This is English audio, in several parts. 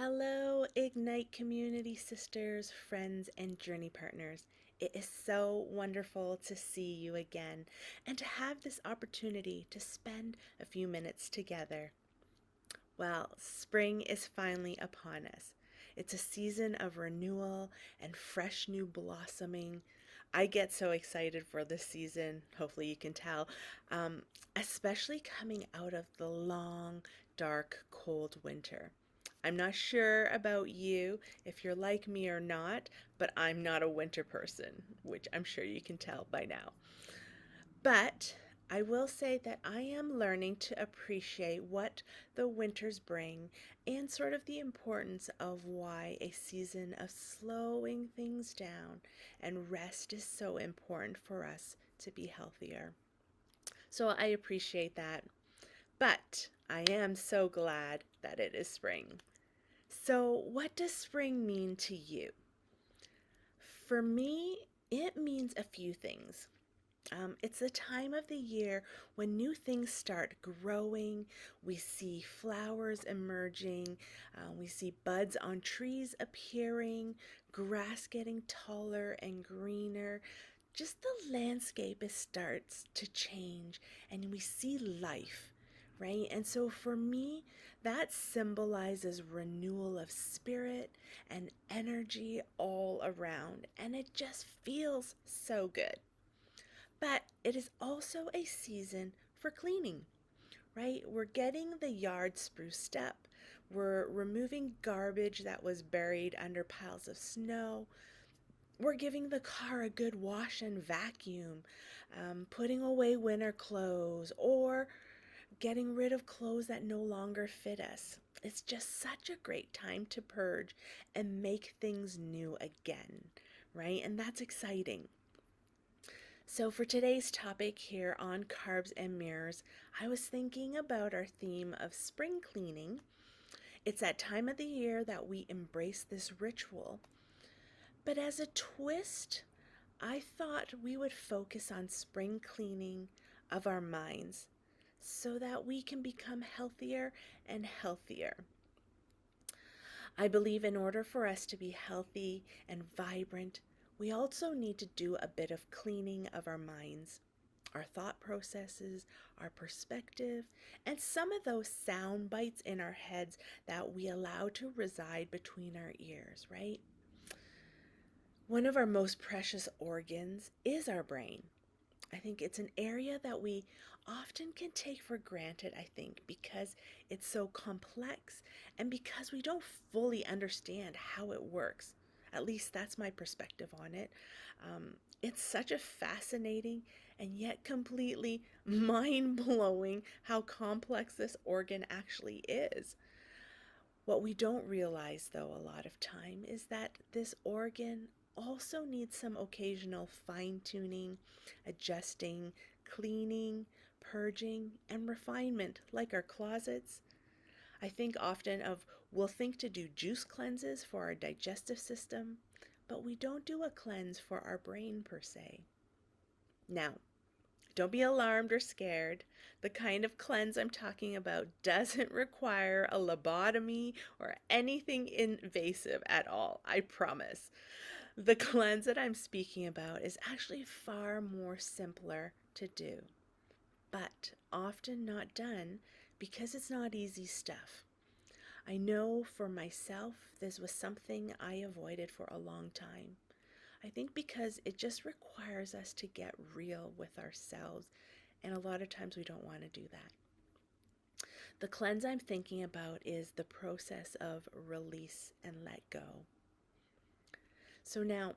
Hello, Ignite community sisters, friends, and journey partners. It is so wonderful to see you again and to have this opportunity to spend a few minutes together. Well, spring is finally upon us. It's a season of renewal and fresh new blossoming. I get so excited for this season, hopefully, you can tell, um, especially coming out of the long, dark, cold winter. I'm not sure about you, if you're like me or not, but I'm not a winter person, which I'm sure you can tell by now. But I will say that I am learning to appreciate what the winters bring and sort of the importance of why a season of slowing things down and rest is so important for us to be healthier. So I appreciate that. But I am so glad that it is spring. So, what does spring mean to you? For me, it means a few things. It's the time of the year when new things start growing. We see flowers emerging, we see buds on trees appearing, grass getting taller and greener. Just the landscape starts to change, and we see life, right? And so for me, that symbolizes renewal of spirit and energy all around, and it just feels so good. But it is also a season for cleaning, right? We're getting the yard spruced up. We're removing garbage that was buried under piles of snow. We're giving the car a good wash and vacuum, putting away winter clothes, or getting rid of clothes that no longer fit us. It's just such a great time to purge and make things new again, right? And that's exciting. So, for today's topic here on Carbs and Mirrors, I was thinking about our theme of spring cleaning. It's that time of the year that we embrace this ritual. But as a twist, I thought we would focus on spring cleaning of our minds so that we can become healthier and healthier. I believe in order for us to be healthy and vibrant, we also need to do a bit of cleaning of our minds, our thought processes, our perspective, and some of those sound bites in our heads that we allow to reside between our ears, right? One of our most precious organs is our brain. I think it's an area that we often can take for granted, I think, because it's so complex and because we don't fully understand how it works. At least that's my perspective on it. It's such a fascinating and yet completely mind blowing how complex this organ actually is. What we don't realize, though, a lot of time is that this organ also needs some occasional fine tuning, adjusting, cleaning, purging, and refinement, like our closets. I think often of we'll think to do juice cleanses for our digestive system, but we don't do a cleanse for our brain per se. Now, don't be alarmed or scared. The kind of cleanse I'm talking about doesn't require a lobotomy or anything invasive at all, I promise. The cleanse that I'm speaking about is actually far more simpler to do, but often not done because it's not easy stuff. I know for myself, this was something I avoided for a long time. I think because it just requires us to get real with ourselves, and a lot of times we don't want to do that. The cleanse I'm thinking about is the process of release and let go. So now,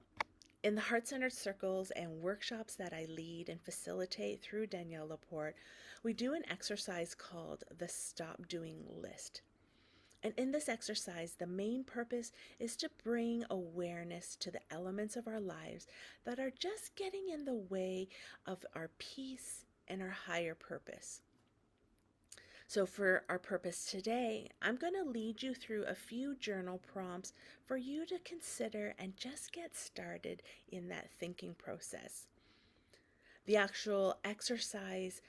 in the heart centered circles and workshops that I lead and facilitate through Danielle Laporte, we do an exercise called the Stop Doing List. And in this exercise, the main purpose is to bring awareness to the elements of our lives that are just getting in the way of our peace and our higher purpose. So, for our purpose today, I'm going to lead you through a few journal prompts for you to consider and just get started in that thinking process. The actual exercise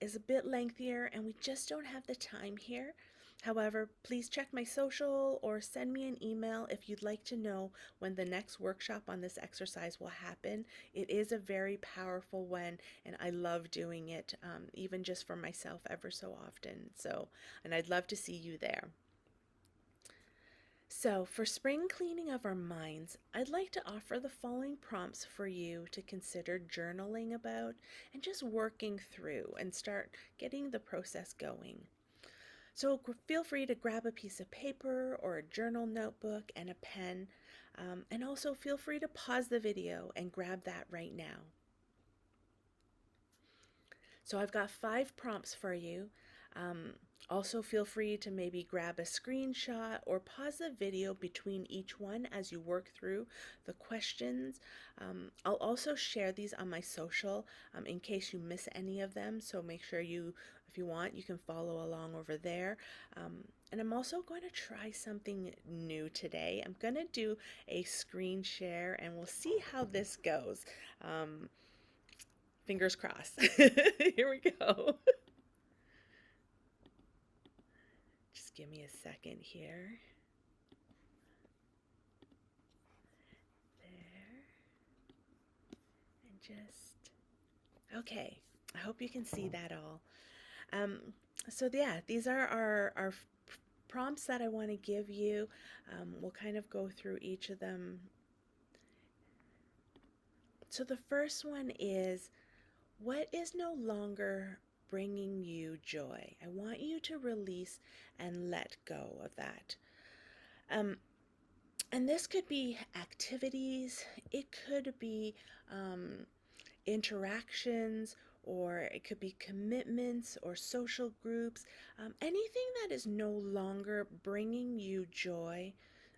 is a bit lengthier, and we just don't have the time here. However, please check my social or send me an email if you'd like to know when the next workshop on this exercise will happen. It is a very powerful one, and I love doing it, even just for myself ever so often. And I'd love to see you there. So, for spring cleaning of our minds, I'd like to offer the following prompts for you to consider journaling about and just working through and start getting the process going. So feel free to grab a piece of paper or a journal notebook and a pen. And also feel free to pause the video and grab that right now. So I've got 5 prompts for you. Um, Also, feel free to maybe grab a screenshot or pause the video between each one as you work through the questions. I'll also share these on my social in case you miss any of them. So make sure you, if you want, you can follow along over there. And I'm also going to try something new today. I'm going to do a screen share and we'll see how this goes. Fingers crossed. Here we go. Just give me a second here. There. And just, okay. I hope you can see that all. Um, so yeah, these are our prompts that I want to give you. We'll kind of go through each of them. So the first one is, what is no longer bringing you joy? I want you to release and let go of that. Um, and this could be activities, it could be interactions, or it could be commitments or social groups, anything that is no longer bringing you joy.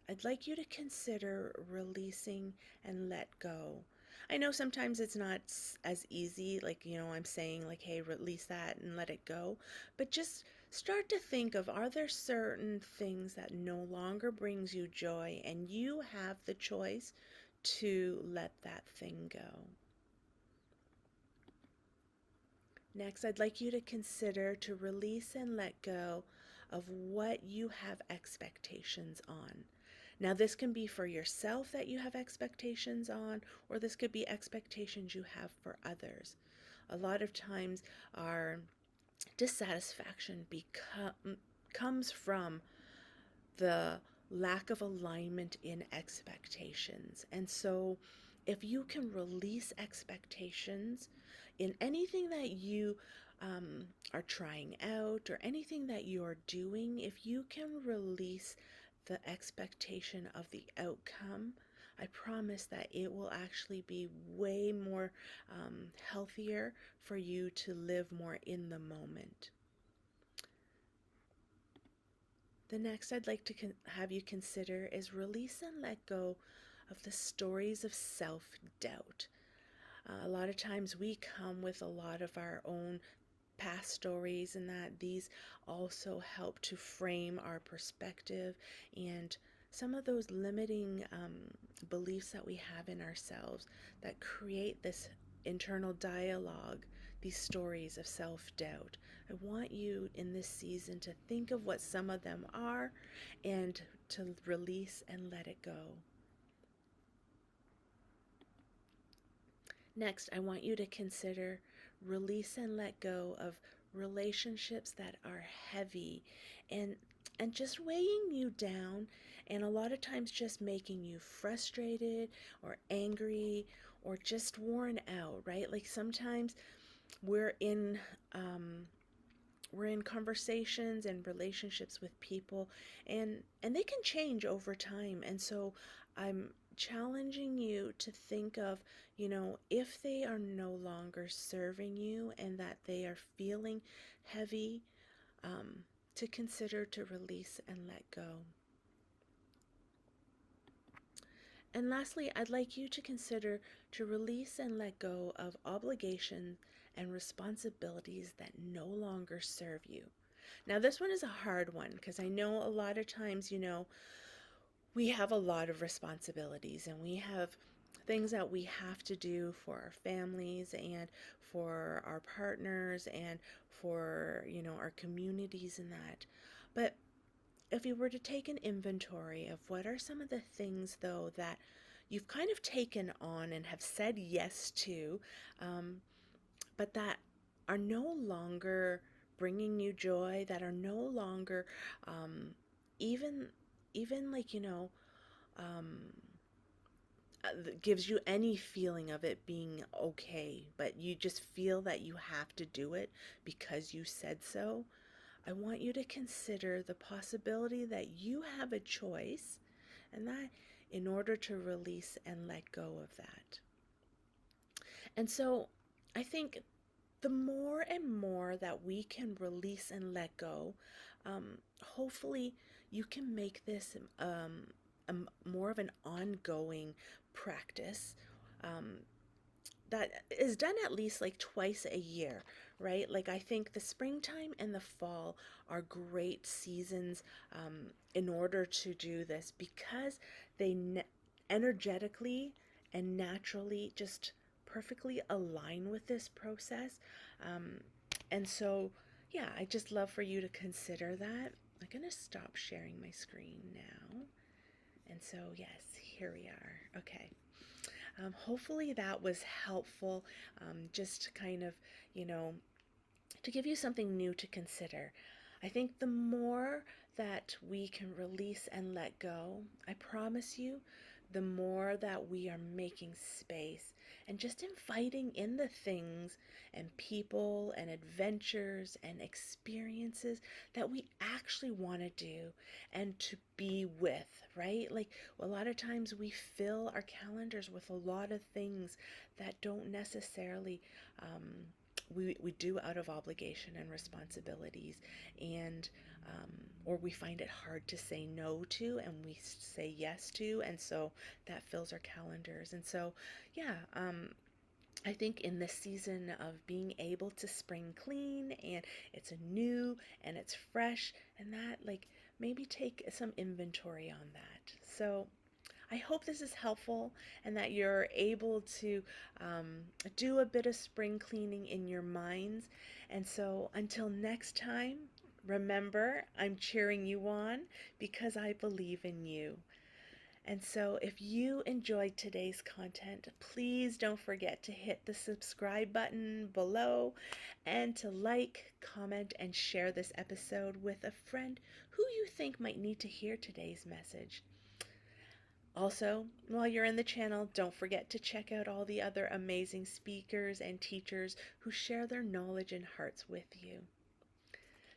I'd like you to consider releasing and let go. I know sometimes it's not as easy, like, I'm saying, like, hey, release that and let it go, but just start to think of, are there certain things that no longer brings you joy and you have the choice to let that thing go. Next, I'd like you to consider to release and let go of what you have expectations on. Now, this can be for yourself that you have expectations on, or this could be expectations you have for others. A lot of times, our dissatisfaction comes from the lack of alignment in expectations. And so, if you can release expectations in anything that you are trying out or anything that you're doing, if you can release the expectation of the outcome, I promise that it will actually be way more healthier for you to live more in the moment. The next I'd like to have you consider is release and let go of the stories of self-doubt. A lot of times we come with a lot of our own past stories, and that these also help to frame our perspective and some of those limiting beliefs that we have in ourselves that create this internal dialogue, these stories of self-doubt. I want you in this season to think of what some of them are and to release and let it go. Next, I want you to consider release and let go of relationships that are heavy and just weighing you down, and a lot of times just making you frustrated or angry or just worn out, right? Like sometimes we're in um, we're in conversations and relationships with people, and they can change over time. And so I'm challenging you to think of, if they are no longer serving you and that they are feeling heavy, um, to consider to release and let go. And lastly, I'd like you to consider to release and let go of obligations and responsibilities that no longer serve you. Now, this one is a hard one because I know a lot of times, we have a lot of responsibilities and we have things that we have to do for our families and for our partners and for, our communities and that. But if you were to take an inventory of what are some of the things, though, that you've kind of taken on and have said yes to, um, but that are no longer bringing you joy, that are no longer um, even even like um, gives you any feeling of it being okay, but you just feel that you have to do it because you said so. I want you to consider the possibility that you have a choice, and that in order to release and let go of that. And so I think the more and more that we can release and let go, hopefully you can make this more of an ongoing practice, um, that is done at least like twice a year, right? Like I think the springtime and the fall are great seasons, in order to do this because they energetically and naturally just perfectly align with this process. Um, and so, yeah, I just love for you to consider that. I'm going to stop sharing my screen now. And so, yes, here we are. Okay. Hopefully that was helpful, just to kind of, you know, to give you something new to consider. I think the more that we can release and let go, I promise you, the more that we are making space and just inviting in the things and people and adventures and experiences that we actually want to do and to be with, right? Like a lot of times we fill our calendars with a lot of things that don't necessarily we do out of obligation and responsibilities, and or we find it hard to say no to and we say yes to, and so that fills our calendars. And so yeah, I think in this season of being able to spring clean and it's new and it's fresh and that, like, maybe take some inventory on that. So I hope this is helpful and that you're able to do a bit of spring cleaning in your minds. And so until next time, remember, I'm cheering you on because I believe in you. And so if you enjoyed today's content, please don't forget to hit the subscribe button below and to like, comment, and share this episode with a friend who you think might need to hear today's message. Also, while you're in the channel, don't forget to check out all the other amazing speakers and teachers who share their knowledge and hearts with you.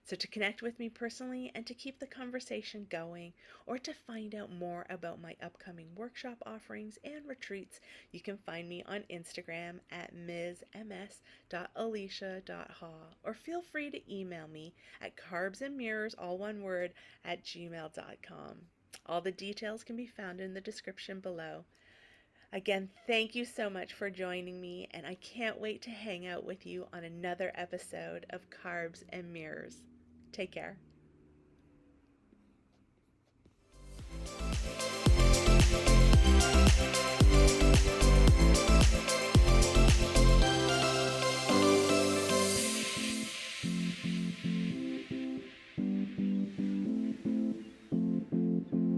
So to connect with me personally and to keep the conversation going, or to find out more about my upcoming workshop offerings and retreats, you can find me on Instagram at ms.alicia.ha, or feel free to email me at carbsandmirrors, all one word, at gmail.com. All the details can be found in the description below. Again, thank you so much for joining me, and I can't wait to hang out with you on another episode of Carbs and Mirrors. Take care.